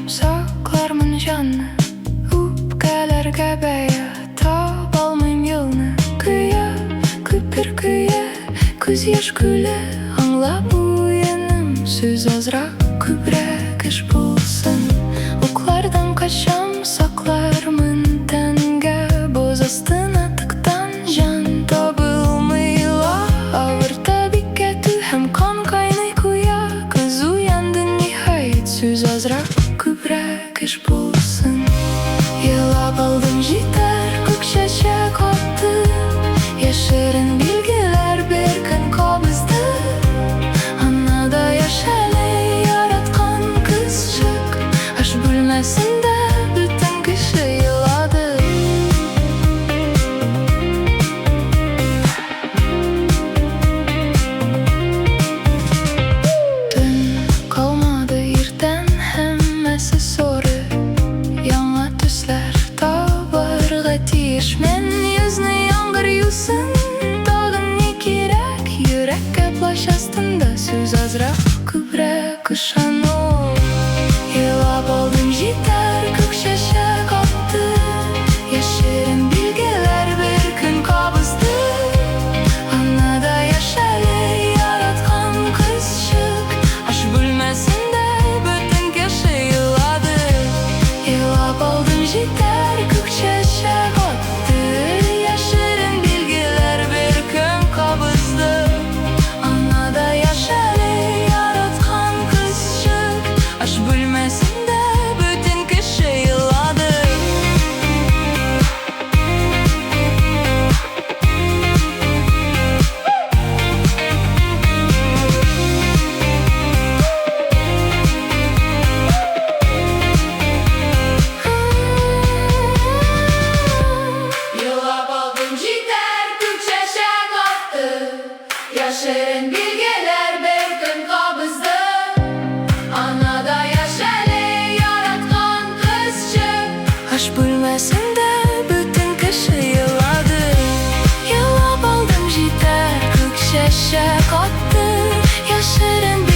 Saklarmın canını Upkelerge beya Tabalmayım yolunu Kıya, kıpır kıya Kız yaş güle Anla bu yanım Söz azrak kübrek iş bulsun Oklardan kaçam Saklarmın tenge Boz astına tıktan Can tabılmayla Ağır tabi ketü Hem kan kaynay kuya Kız uyandı nihayet Söz azrak kübrek iş bulsun Yılap aldım jiter Kök çeçek attı Yaşarın bilgiler bir gün kabızdı Anada yaşalı yaratkan kızcık Aş bölmesinde bütün kişi yıladı Dün kalmadı yerden hemmesi soru Yanla tüsler tabarga tiyiş Men yüzünü yangır yusun Dağın ne gerek Yürek kaplaş astında Söz azrak kübrek ışan ol Yılap aldım jiter Kök çeçek attı Yaşarın bilgiler bir gün kabızdı Anada yaşalı yaratkan kızcık Aş bölmesinde bütün kişi yıladı Yılap aldım jiter Kök çeçek attı Yaşarın bilgiler bir gün kabızdı Anada yaşalı yaratkan kızcık Aş bölmesinde bütün kişi yıladı Yılap aldım jiter Kök çeçek attı Yaşarın bilgiler bir gün kabızdı Anada yaşalı yaratkan kızcık Aş bölmesinde bütün kişi yıladı Yılap aldım jiter Kök çeçek attı Yaşarın